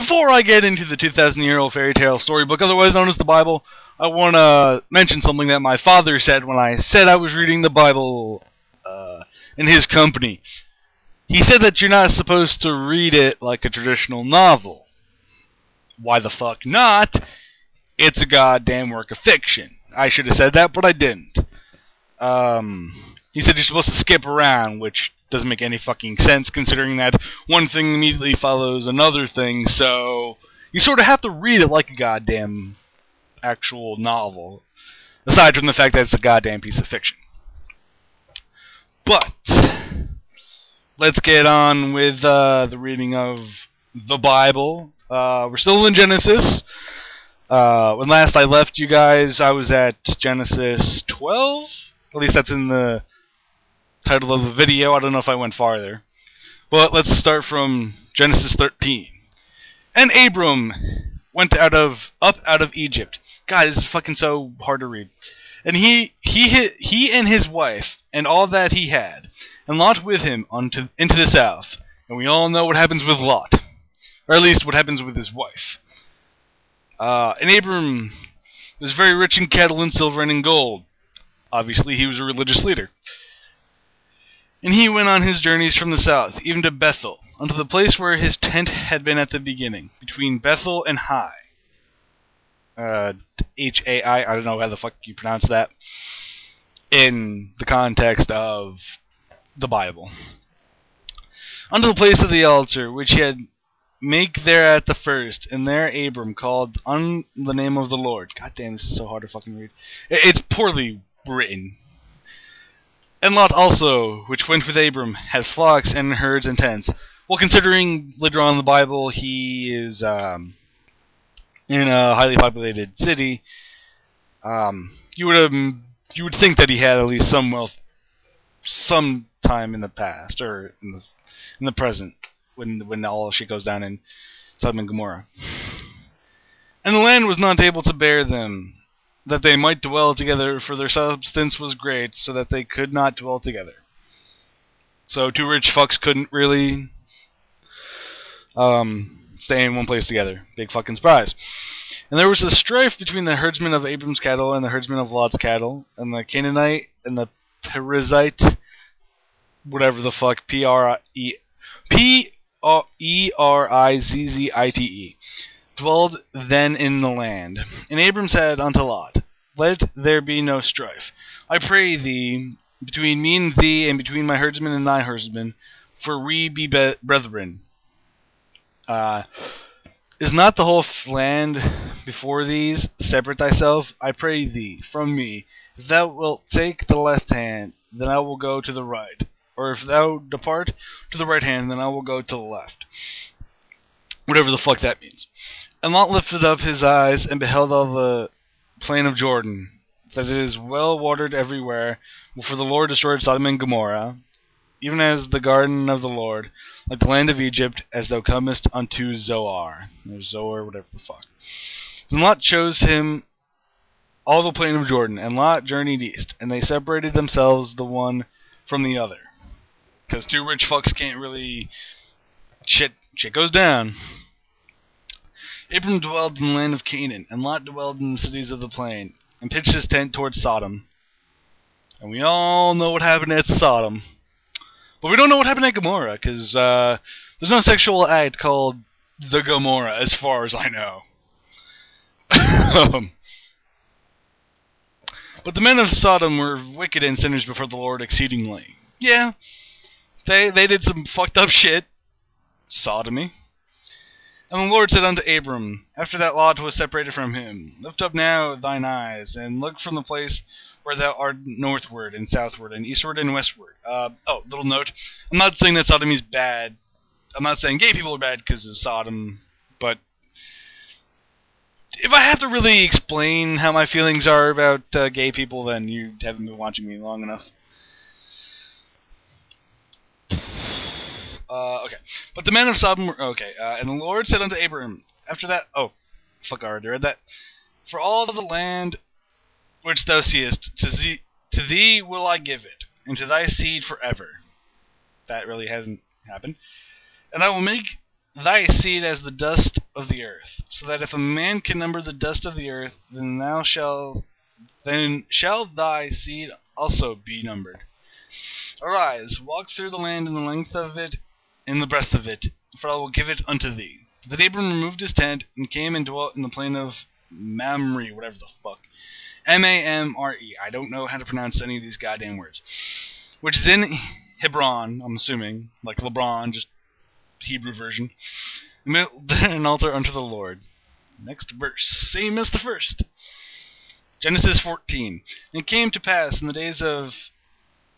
Before I get into the 2,000-year-old fairy tale storybook, otherwise known as the Bible, I want to mention something that my father said when I said I was reading the Bible in his company. He said that you're not supposed to read it like a traditional novel. Why the fuck not? It's a goddamn work of fiction. I should have said that, but I didn't. He said you're supposed to skip around, which doesn't make any fucking sense considering that one thing immediately follows another thing, so you sort of have to read it like a goddamn actual novel, aside from the fact that it's a goddamn piece of fiction. But let's get on with the reading of the Bible. We're still in Genesis. When last I left you guys, I was at Genesis 12. At least that's in the title of the video. I don't know if I went farther. But let's start from Genesis 13. And Abram went up out of Egypt. God, this is fucking so hard to read. And he and his wife and all that he had, and Lot with him into the south. And we all know what happens with Lot, or at least what happens with his wife. And Abram was very rich in cattle and silver and in gold. Obviously, he was a religious leader. And he went on his journeys from the south, even to Bethel, unto the place where his tent had been at the beginning, between Bethel and Hai. H-A-I, I don't know how the fuck you pronounce that, in the context of the Bible. Unto the place of the altar, which he had make there at the first, and there Abram called on the name of the Lord. God damn, this is so hard to fucking read. It's poorly written. And Lot also, which went with Abram, had flocks and herds and tents. Well, considering later on in the Bible he is in a highly populated city, you would think that he had at least some wealth, some time in the past or in the present, when all shit goes down in Sodom and Gomorrah. And the land was not able to bear them, that they might dwell together, for their substance was great, so that they could not dwell together. So two rich fucks couldn't really stay in one place together. Big fucking surprise. And there was a strife between the herdsmen of Abram's cattle and the herdsmen of Lot's cattle, and the Canaanite and the Perizzite, whatever the fuck, P-E-R-I-Z-Z-I-T-E, dwelled then in the land. And Abram said unto Lot, Let there be no strife, I pray thee, between me and thee, and between my herdsmen and thy herdsmen, for we be brethren. Is not the whole land before these? Separate thyself, I pray thee, from me. If thou wilt take the left hand, then I will go to the right. Or if thou depart to the right hand, then I will go to the left. Whatever the fuck that means. And Lot lifted up his eyes, and beheld all the plain of Jordan, that it is well watered everywhere, for the Lord destroyed Sodom and Gomorrah, even as the garden of the Lord, like the land of Egypt, as thou comest unto Zoar. Or Zoar, whatever the fuck. Then Lot chose him all the plain of Jordan, and Lot journeyed east, and they separated themselves the one from the other. Because two rich fucks can't really... Shit goes down. Abram dwelled in the land of Canaan, and Lot dwelled in the cities of the plain, and pitched his tent towards Sodom. And we all know what happened at Sodom. But we don't know what happened at Gomorrah, because there's no sexual act called the Gomorrah, as far as I know. But the men of Sodom were wicked and sinners before the Lord exceedingly. Yeah, they did some fucked up shit. Sodomy. And the Lord said unto Abram, after that Lot was separated from him, Lift up now thine eyes, and look from the place where thou art northward, and southward, and eastward, and westward. Little note. I'm not saying that sodomy's bad. I'm not saying gay people are bad because of Sodom, but if I have to really explain how my feelings are about gay people, then you haven't been watching me long enough. Okay. But the men of Sodom were... Okay. And the Lord said unto Abram, after that... Oh, fuck, I already read that. For all the land which thou seest, to thee will I give it, and to thy seed forever. That really hasn't happened. And I will make thy seed as the dust of the earth, so that if a man can number the dust of the earth, then shall thy seed also be numbered. Arise, walk through the land in the length of it, in the breadth of it, for I will give it unto thee. Then Abram removed his tent, and came and dwelt in the plain of Mamre, whatever the fuck. Mamre. I don't know how to pronounce any of these goddamn words. Which is in Hebron, I'm assuming, like LeBron, just Hebrew version. And built an altar unto the Lord. Next verse, same as the first. Genesis 14. And it came to pass in the days of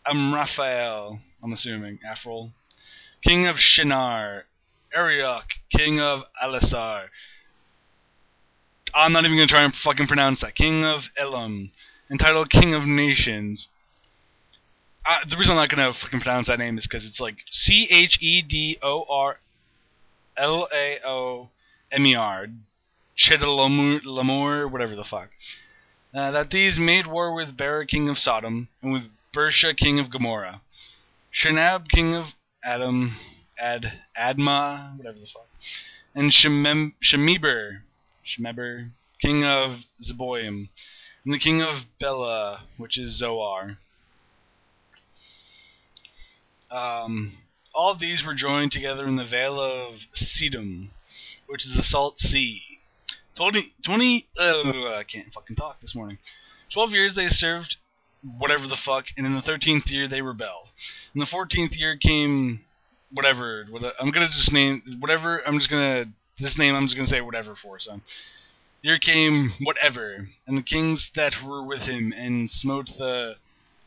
Amraphel, I'm assuming, Afrol, king of Shinar, Arioch, king of Elasar. I'm not even going to try and fucking pronounce that. King of Elam, entitled King of Nations. The reason I'm not going to fucking pronounce that name is because it's like Chedorlaomer. Chedorlaomer, whatever the fuck. That these made war with Bera, king of Sodom, and with Bersha, king of Gomorrah. Shinab, king of Adma, whatever the fuck. And Shemeber, king of Zeboim. And the king of Bela, which is Zoar. All these were joined together in the Vale of Siddim, which is the Salt Sea. I can't fucking talk this morning. 12 years they served whatever the fuck, and in the 13th year they rebelled. In the 14th year came whatever. I'm gonna just name whatever. This name I'm just gonna say whatever for. So here came whatever, and the kings that were with him, and smote the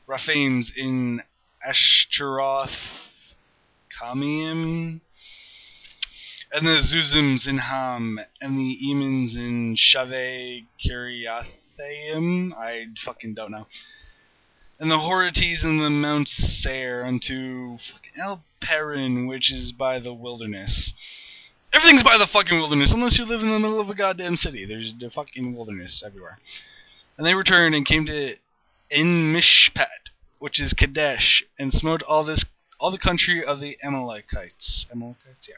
Rephaims in Ashtaroth, Kamiim, and the Zuzims in Ham, and the Emins in Shaveh Kiriathaim. I fucking don't know. And the Horites in the Mount Seir unto fucking El Paran, which is by the wilderness. Everything's by the fucking wilderness, unless you live in the middle of a goddamn city. There's the fucking wilderness everywhere. And they returned and came to En Mishpat, which is Kadesh, and smote all the country of the Amalekites. Amalekites, yeah.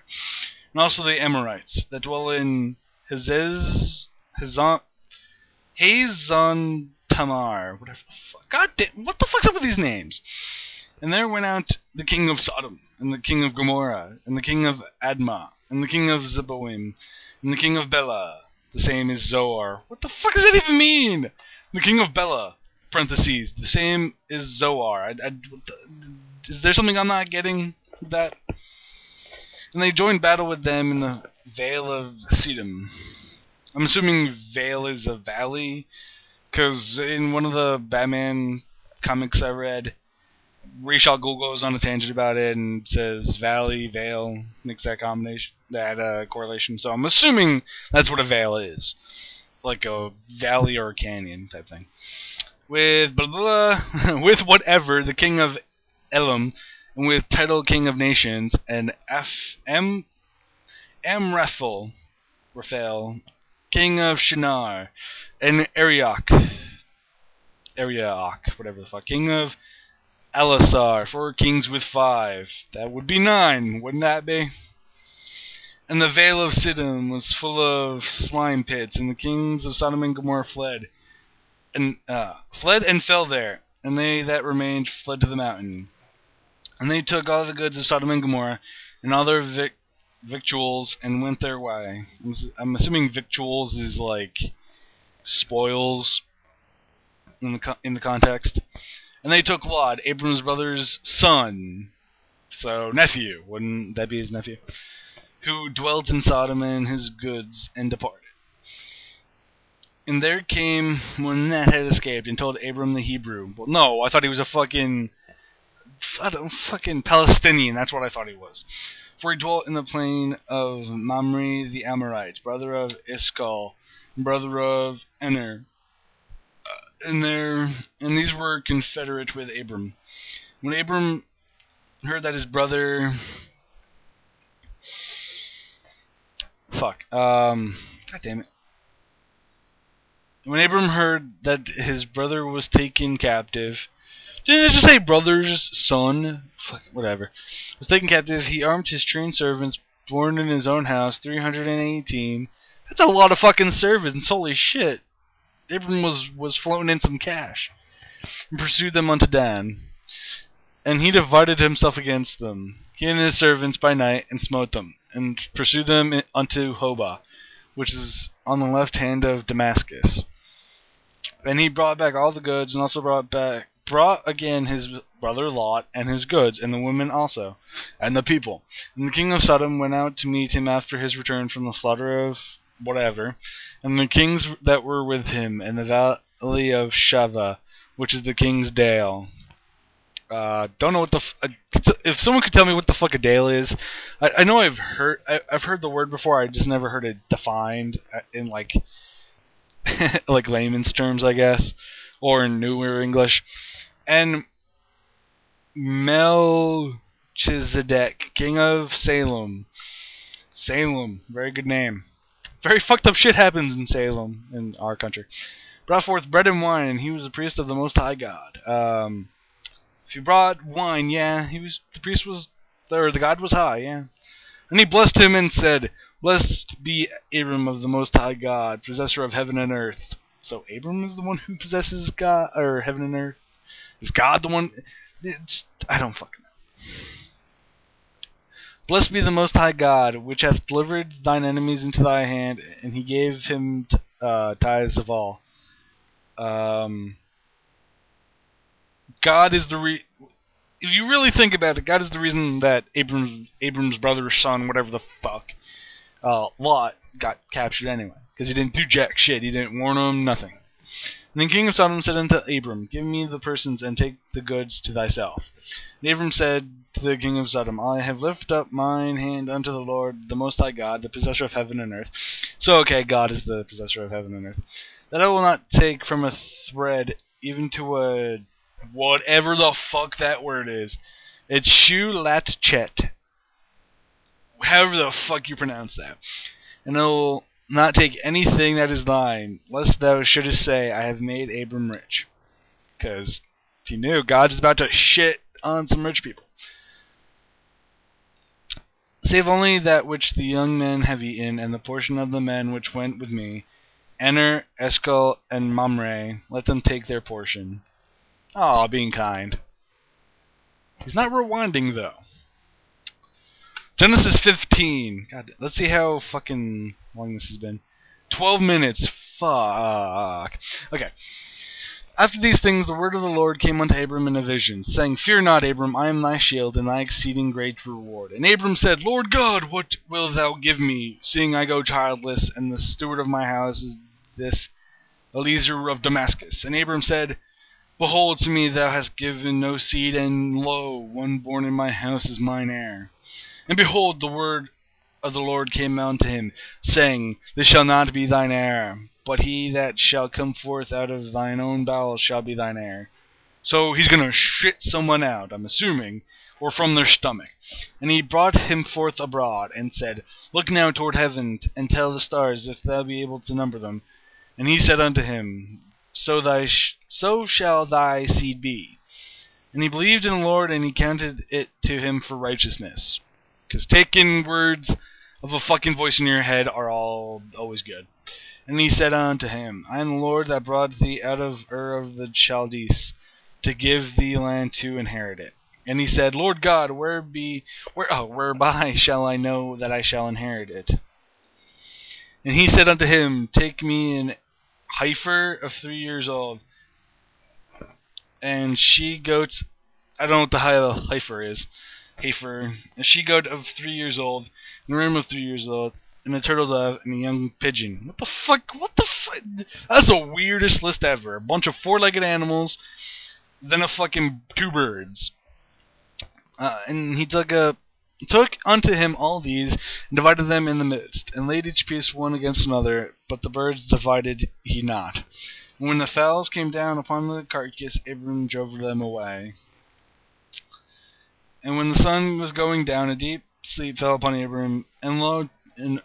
And also the Amorites that dwell in Hazon Tamar, whatever the fuck. God damn, what the fuck's up with these names? And there went out the king of Sodom, and the king of Gomorrah, and the king of Admah, and the king of Zeboim, and the king of Bela. The same is Zoar. What the fuck does that even mean? The king of Bela, parentheses. The same is Zoar. Is there something I'm not getting with that? And they joined battle with them in the Vale of Siddim. I'm assuming Vale is a valley, because in one of the Batman comics I read, Ra's al Ghul goes on a tangent about it and says Valley, Vale, makes that correlation. So I'm assuming that's what a vale is, like a valley or a canyon type thing. With with whatever, the king of Elam, and with title King of Nations, and Amraphel, king of Shinar, and Arioch, whatever the fuck, king of Elasar, 4 kings with 5. That would be 9, wouldn't that be? And the Vale of Siddim was full of slime pits, and the kings of Sodom and Gomorrah fled and fell there, and they that remained fled to the mountain. And they took all the goods of Sodom and Gomorrah, and all their victuals, and went their way. I'm assuming victuals is like spoils in the context. And they took Lot, Abram's brother's son, so nephew, wouldn't that be his nephew, who dwelt in Sodom, and his goods, and departed. And there came one that had escaped, and told Abram the Hebrew. Well, no, I thought he was a fucking Palestinian. That's what I thought he was. For he dwelt in the plain of Mamre the Amorite, brother of Iskal, brother of Ener. And these were confederate with Abram. When Abram heard that his brother... God damn it. When Abram heard that his brother was taken captive... Didn't I just say brother's son? Fuck, whatever. Was taken captive, he armed his trained servants, born in his own house 318. That's a lot of fucking servants. Holy shit. Abram was floating in some cash and pursued them unto Dan. And he divided himself against them, he and his servants by night, and smote them, and pursued them unto Hobah, which is on the left hand of Damascus. And he brought back all the goods, and also brought again his brother Lot, and his goods, and the women also, and the people. And the king of Sodom went out to meet him after his return from the slaughter of whatever, and the kings that were with him in the valley of Shaveh, which is the king's dale. Don't know what the if someone could tell me what the fuck a dale is. I know I've heard the word before. I just never heard it defined in like like layman's terms, I guess, or in newer English. And Melchizedek, king of Salem. Salem, very good name. Very fucked up shit happens in Salem, in our country. Brought forth bread and wine, and he was the priest of the Most High God. If he brought wine, yeah, the God was high, yeah. And he blessed him and said, Blessed be Abram of the Most High God, possessor of heaven and earth. So Abram is the one who possesses God, or heaven and earth? Is God the one? I don't fucking know. Blessed be the Most High God, which hath delivered thine enemies into thy hand, and he gave him tithes of all. God is if you really think about it, God is the reason that Abram's brother's son, whatever the fuck, Lot, got captured anyway. Because he didn't do jack shit. He didn't warn him, nothing. And the king of Sodom said unto Abram, Give me the persons, and take the goods to thyself. And Abram said to the king of Sodom, I have lifted up mine hand unto the Lord, the Most High God, the possessor of heaven and earth. So, okay, God is the possessor of heaven and earth. That I will not take from a thread, even to a whatever the fuck that word is. It's shulatchet. However the fuck you pronounce that. And I will not take anything that is thine, lest thou shouldest say, I have made Abram rich. Because if you knew, God's about to shit on some rich people. Save only that which the young men have eaten, and the portion of the men which went with me, Aner, Eshcol, and Mamre, let them take their portion. Aw, being kind. He's not rewinding, though. Genesis 15. God, let's see how fucking long this has been. 12 minutes. Fuck. Okay. After these things, the word of the Lord came unto Abram in a vision, saying, Fear not, Abram, I am thy shield, and thy exceeding great reward. And Abram said, Lord God, what wilt thou give me, seeing I go childless, and the steward of my house is this Eliezer of Damascus? And Abram said, Behold, to me thou hast given no seed, and lo, one born in my house is mine heir. And behold, the word of the Lord came unto him, saying, This shall not be thine heir, but he that shall come forth out of thine own bowels shall be thine heir. So he's going to shit someone out, I'm assuming, or from their stomach. And he brought him forth abroad, and said, Look now toward heaven, and tell the stars, if thou be able to number them. And he said unto him, So shall thy seed be. And he believed in the Lord, and he counted it to him for righteousness. Because taking words of a fucking voice in your head are always good. And he said unto him, I am the Lord that brought thee out of Ur of the Chaldees, to give thee land to inherit it. And he said, Lord God, whereby shall I know that I shall inherit it? And he said unto him, Take me an heifer of 3 years old, and she goats. I don't know what the heifer is. Heifer, a she-goat of 3 years old, and a ram of 3 years old, and a turtle dove, and a young pigeon. What the fuck? That's the weirdest list ever. A bunch of four-legged animals, then a fucking 2 birds. And he took unto him all these, and divided them in the midst, and laid each piece one against another, but the birds divided he not. And when the fowls came down upon the carcass, Abram drove them away. And when the sun was going down, a deep sleep fell upon Abram, and lo, and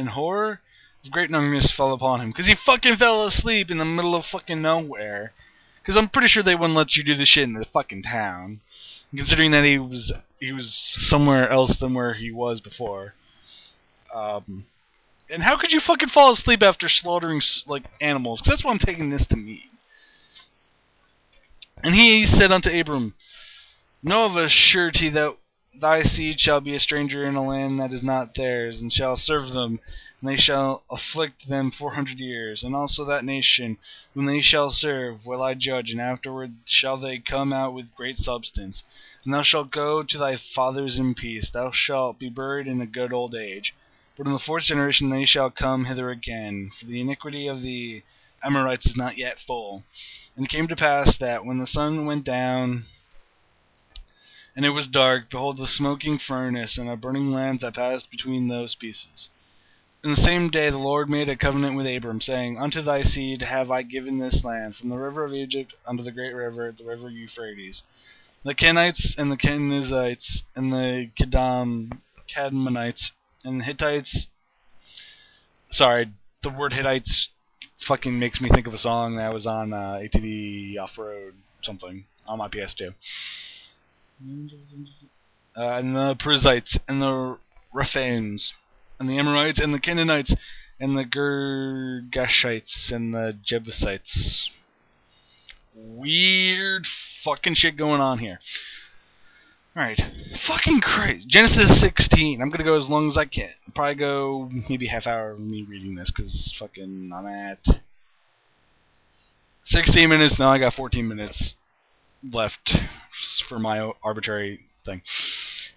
horror of great numbness fell upon him. Because he fucking fell asleep in the middle of fucking nowhere. Because I'm pretty sure they wouldn't let you do this shit in the fucking town. Considering that he was somewhere else than where he was before. And how could you fucking fall asleep after slaughtering like animals? Because that's what I'm taking this to mean. And he said unto Abram, Know of a surety that thy seed shall be a stranger in a land that is not theirs, and shall serve them, and they shall afflict them 400 years. And also that nation whom they shall serve will I judge, and afterward shall they come out with great substance. And thou shalt go to thy fathers in peace. Thou shalt be buried in a good old age. But in the fourth generation they shall come hither again, for the iniquity of the Amorites is not yet full. And it came to pass that when the sun went down, and it was dark, behold, the smoking furnace and a burning lamp that passed between those pieces. In the same day the Lord made a covenant with Abram, saying, Unto thy seed have I given this land, from the river of Egypt unto the great river, the river Euphrates. The Kenites and the Kenizzites and the Kadmonites and the Hittites. Sorry, the word Hittites fucking makes me think of a song that was on ATV Off-Road something on my PS2. And the Perizzites and the Rephaims and the Amorites and the Canaanites and the Girgashites and the Jebusites. Weird fucking shit going on here. Alright. Fucking crazy. Genesis 16. I'm gonna go as long as I can. I'll probably go maybe half hour of me reading this, because fucking I'm at 16 minutes now. I got 14 minutes left for my arbitrary thing.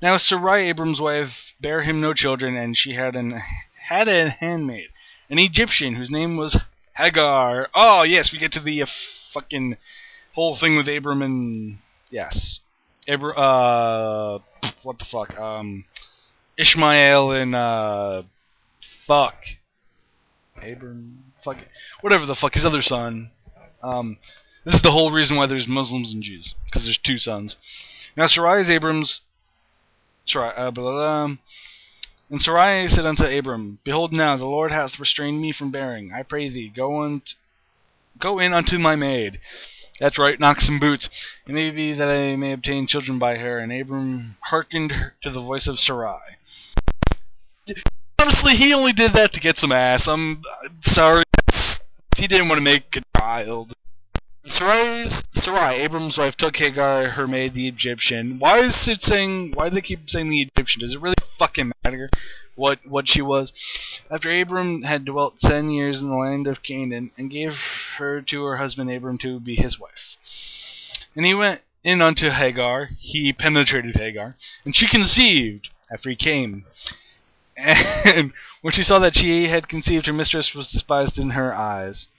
Now Sarai, Abram's wife, bare him no children, and she had a handmaid, an Egyptian, whose name was Hagar. Oh yes, we get to the fucking whole thing with Abram and yes, what the fuck, Ishmael and fuck, Abram, fuck it, whatever the fuck, his other son. This is the whole reason why there's Muslims and Jews, because there's two sons. Now Sarai is Abram's. And Sarai said unto Abram, Behold now, the Lord hath restrained me from bearing. I pray thee, go in unto my maid. That's right, knock some boots. It may be that I may obtain children by her. And Abram hearkened to the voice of Sarai. Honestly, he only did that to get some ass. I'm sorry. He didn't want to make a child. Sarai, Abram's wife, took Hagar, her maid, the Egyptian. Why do they keep saying the Egyptian? Does it really fucking matter what she was? After Abram had dwelt 10 years in the land of Canaan, and gave her to her husband Abram to be his wife. And he went in unto Hagar, he penetrated Hagar, and she conceived after he came. And when she saw that she had conceived, her mistress was despised in her eyes.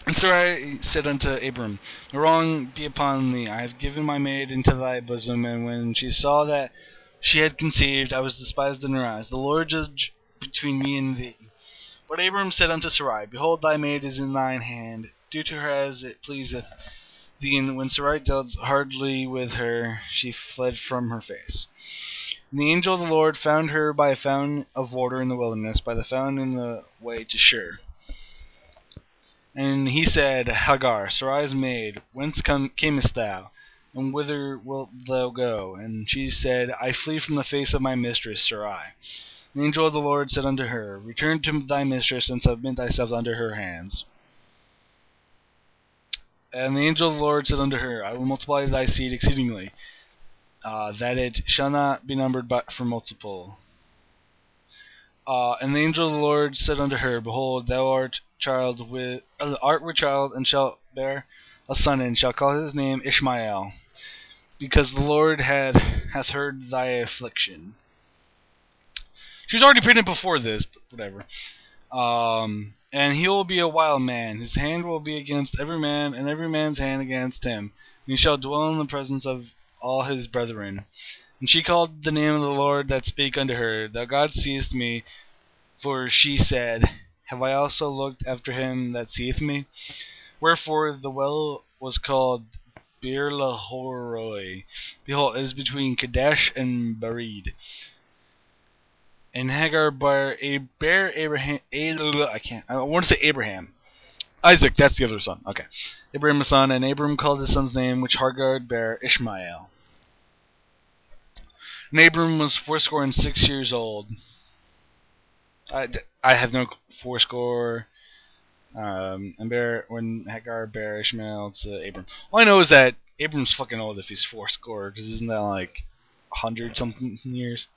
And Sarai said unto Abram, The wrong be upon thee. I have given my maid into thy bosom. And when she saw that she had conceived, I was despised in her eyes. The Lord judge between me and thee. But Abram said unto Sarai, Behold, thy maid is in thine hand. Do to her as it pleaseth thee. And when Sarai dealt hardly with her, she fled from her face. And the angel of the Lord found her by a fountain of water in the wilderness, by the fountain in the way to Shur. And he said, Hagar, Sarai's maid, whence camest thou, and whither wilt thou go? And she said, I flee from the face of my mistress Sarai. And the angel of the Lord said unto her, Return to thy mistress, and submit thyself under her hands. And the angel of the Lord said unto her, I will multiply thy seed exceedingly, that it shall not be numbered but for multiple. And the angel of the Lord said unto her, Behold, thou art with child, and shalt bear a son, and shall call his name Ishmael, because the Lord hath heard thy affliction. She was already pregnant before this, but whatever. And he will be a wild man. His hand will be against every man, and every man's hand against him. And he shall dwell in the presence of all his brethren. And she called the name of the Lord that spake unto her, Thou God seest me. For she said, Have I also looked after him that seeth me? Wherefore the well was called Beer Lahoroi. Behold, it is between Kadesh and Bered. And Hagar bare Abraham. I want to say Abraham. Isaac, that's the other son. Okay. Abraham a son, and Abram called his son's name, which Hagar bare, Ishmael. And Abram was 86 years old. I have no fourscore. When Hagar bare Ishmael to Abram. All I know is that Abram's fucking old if he's fourscore, because isn't that like 100 something years?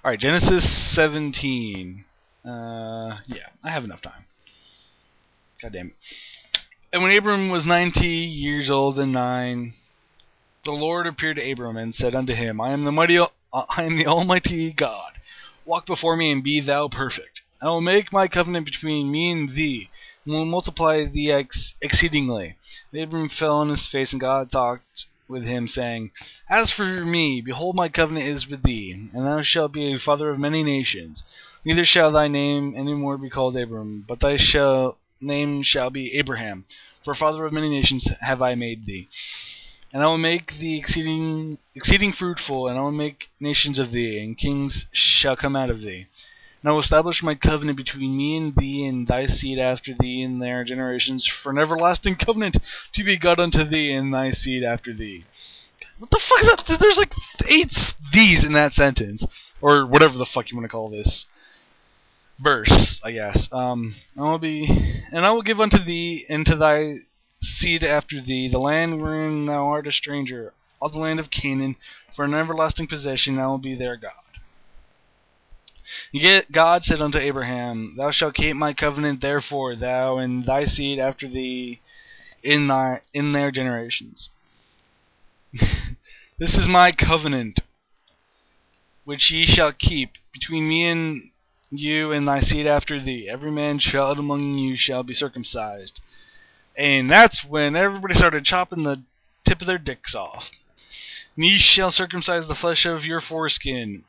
Alright, Genesis 17. Yeah, I have enough time. God damn it. And when Abram was 90 years old and 9, the Lord appeared to Abram and said unto him, I am the Almighty God. Walk before me and be thou perfect. I will make my covenant between me and thee, and will multiply thee exceedingly. And Abram fell on his face, and God talked with him, saying, As for me, behold, my covenant is with thee, and thou shalt be a father of many nations. Neither shall thy name any more be called Abram, but thy name shall be Abraham, for a father of many nations have I made thee. And I will make thee exceeding fruitful, and I will make nations of thee, and kings shall come out of thee. And I will establish my covenant between me and thee and thy seed after thee in their generations for an everlasting covenant to be God unto thee and thy seed after thee. What the fuck is that? There's like 8 these in that sentence, or whatever the fuck you want to call this verse, I guess. I will give unto thee and to thy seed after thee the land wherein thou art a stranger, all the land of Canaan, for an everlasting possession. I will be their God. Yet God said unto Abraham, Thou shalt keep my covenant, therefore, thou and thy seed after thee in their generations. This is my covenant, which ye shall keep between me and you and thy seed after thee. Every man child among you shall be circumcised. And that's when everybody started chopping the tip of their dicks off. And ye shall circumcise the flesh of your foreskin.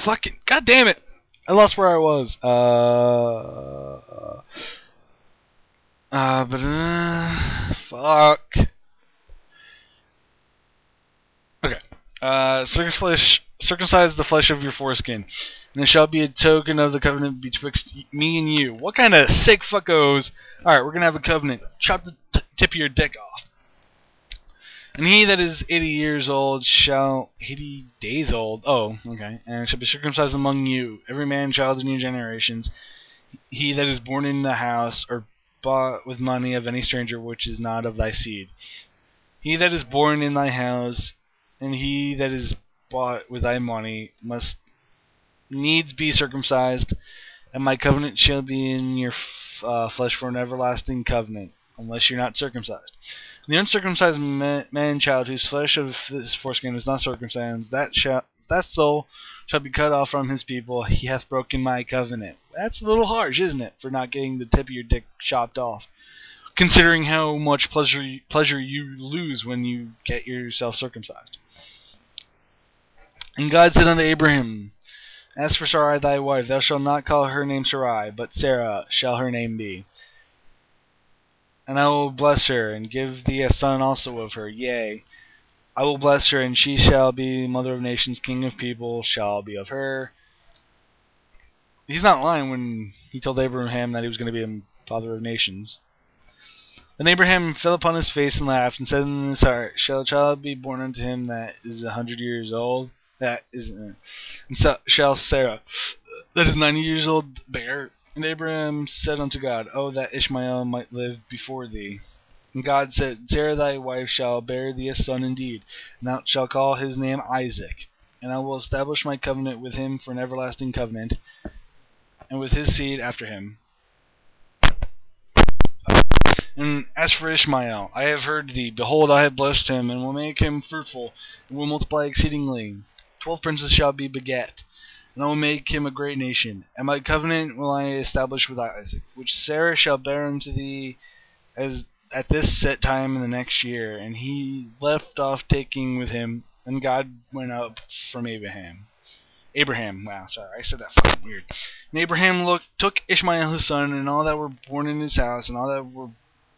Fucking god damn it! I lost where I was. Fuck. Okay. Circumcise the flesh of your foreskin, and it shall be a token of the covenant betwixt me and you. What kind of sick fuckos? Alright, we're gonna have a covenant. Chop the tip of your dick off. And he that is 80 years old shall 80 days old. Oh, okay. And shall be circumcised among you, every man child in your generations. He that is born in the house or bought with money of any stranger which is not of thy seed. He that is born in thy house, and he that is bought with thy money, must needs be circumcised, and my covenant shall be in your flesh for an everlasting covenant, unless you're not circumcised. The uncircumcised man child whose flesh of his foreskin is not circumcised, that soul shall be cut off from his people. He hath broken my covenant. That's a little harsh, isn't it, for not getting the tip of your dick chopped off, considering how much pleasure you lose when you get yourself circumcised. And God said unto Abraham, As for Sarai thy wife, thou shalt not call her name Sarai, but Sarah shall her name be. And I will bless her, and give thee a son also of her. Yea, I will bless her, and she shall be mother of nations, king of people shall be of her. He's not lying when he told Abraham that he was going to be a father of nations. Then Abraham fell upon his face and laughed, and said in his heart, Shall a child be born unto him that is 100 years old? That is, and so shall Sarah, that is 90 years old, bear? And Abraham said unto God, Oh, that Ishmael might live before thee. And God said, Sarah thy wife shall bear thee a son indeed, and thou shalt call his name Isaac. And I will establish my covenant with him for an everlasting covenant, and with his seed after him. And as for Ishmael, I have heard thee. Behold, I have blessed him, and will make him fruitful, and will multiply exceedingly. 12 princes shall be begat, and I will make him a great nation. And my covenant will I establish with Isaac, which Sarah shall bear unto thee as at this set time in the next year. And he left off taking with him, and God went up from Abraham. Wow, sorry, I said that fucking weird. And Abraham took Ishmael his son, and all that were born in his house, and all that were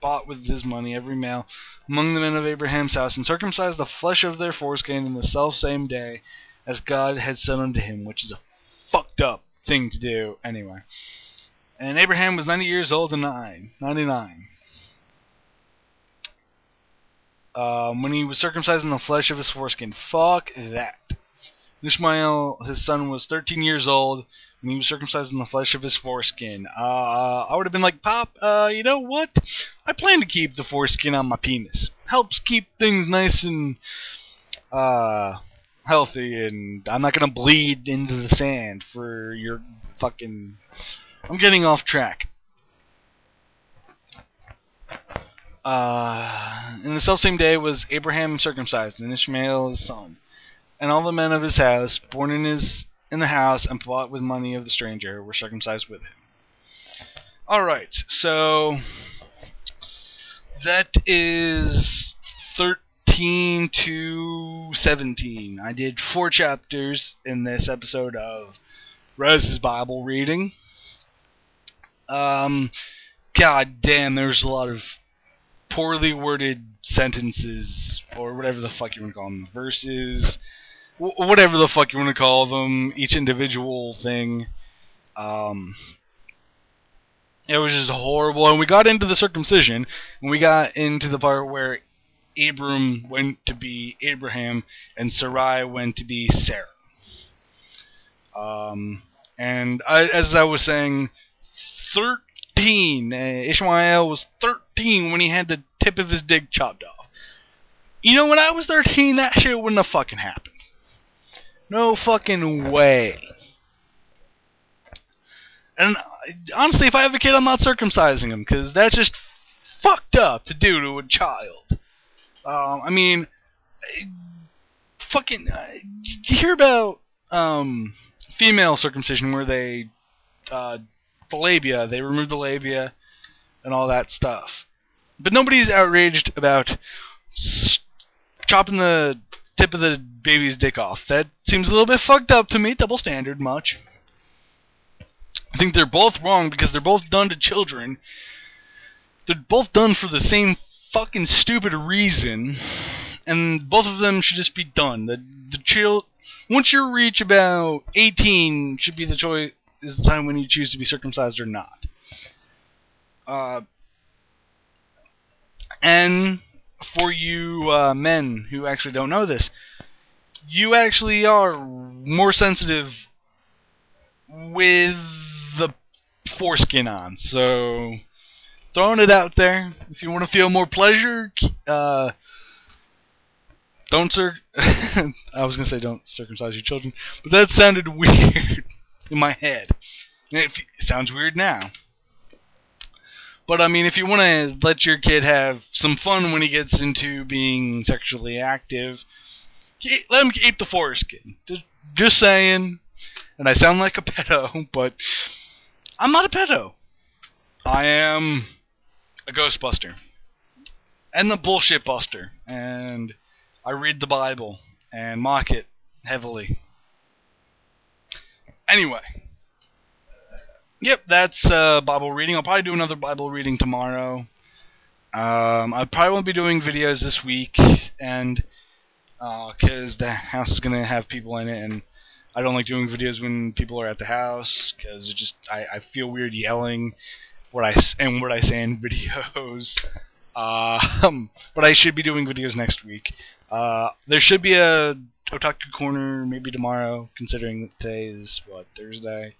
bought with his money, every male among the men of Abraham's house, and circumcised the flesh of their foreskin in the selfsame day, as God had said unto him, which is a fucked up thing to do anyway. And Abraham was 90 years old and 99. when he was circumcised in the flesh of his foreskin. Fuck that. Ishmael, his son, was 13 years old when he was circumcised in the flesh of his foreskin. I would have been like, Pop, you know what? I plan to keep the foreskin on my penis. Helps keep things nice and healthy, and I'm not gonna bleed into the sand for your fucking... I'm getting off track. In the selfsame day was Abraham circumcised, and Ishmael his son. And all the men of his house, born in the house and bought with money of the stranger, were circumcised with him. Alright, so that is 13 to 17. I did 4 chapters in this episode of Rez's Bible reading. God damn, there's a lot of poorly worded sentences, or whatever the fuck you want to call them, verses, whatever the fuck you want to call them, each individual thing. It was just horrible, and we got into the circumcision, and we got into the part where Abram went to be Abraham, and Sarai went to be Sarah. And as I was saying, 13. Ishmael was 13 when he had the tip of his dick chopped off. You know, when I was 13, that shit wouldn't have fucking happened. No fucking way. And honestly, if I have a kid, I'm not circumcising him, because that's just fucked up to do to a child. I mean, fucking, you hear about female circumcision where they, the labia, they remove the labia and all that stuff. But nobody's outraged about chopping the tip of the baby's dick off. That seems a little bit fucked up to me, double standard much. I think they're both wrong because they're both done to children. They're both done for the same fucking stupid reason, and both of them should just be done. Once you reach about 18, should be the choice, is the time when you choose to be circumcised or not. And for you men who actually don't know this, you actually are more sensitive with the foreskin on. So, throwing it out there, if you want to feel more pleasure, don't I was going to say don't circumcise your children, but that sounded weird in my head. It sounds weird now. But, I mean, if you want to let your kid have some fun when he gets into being sexually active, let him keep the foreskin. Just saying. And I sound like a pedo, but I'm not a pedo. I am a Ghostbuster. And the bullshit buster. And I read the Bible and mock it heavily. Anyway. Yep, that's Bible reading. I'll probably do another Bible reading tomorrow. I probably won't be doing videos this week, and because the house is gonna have people in it, and I don't like doing videos when people are at the house because I feel weird yelling what I say in videos. But I should be doing videos next week. There should be a Otaku Corner maybe tomorrow, considering that today is Thursday.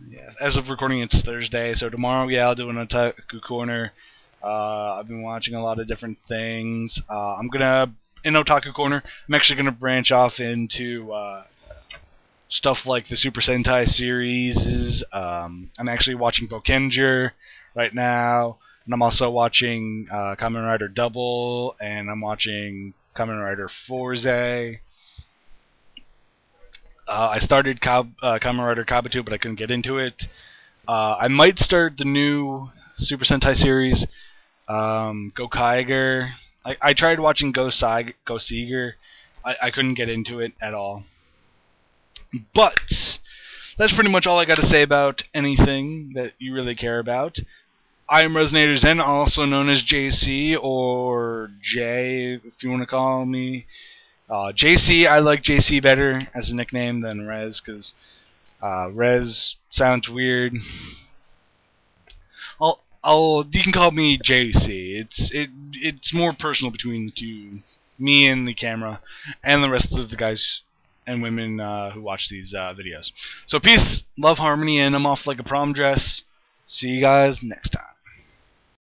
Yeah, as of recording, it's Thursday, so tomorrow, yeah, I'll do an Otaku Corner. I've been watching a lot of different things. In Otaku Corner, I'm actually gonna branch off into stuff like the Super Sentai series. I'm actually watching Bokenger right now, and I'm also watching Kamen Rider Double, and I'm watching Kamen Rider Forze. I started Kamen Rider Kabuto, but I couldn't get into it. I might start the new Super Sentai series, Gokaiger. I tried watching Go Seeger. I couldn't get into it at all. But that's pretty much all I got to say about anything that you really care about. I am Resonator Zen, also known as JC, or J, if you want to call me. JC, I like JC better as a nickname than Rez, because Rez sounds weird. you can call me JC. It's more personal between the two, me and the camera, and the rest of the guys and women who watch these videos. So peace, love, harmony, and I'm off like a prom dress. See you guys next time.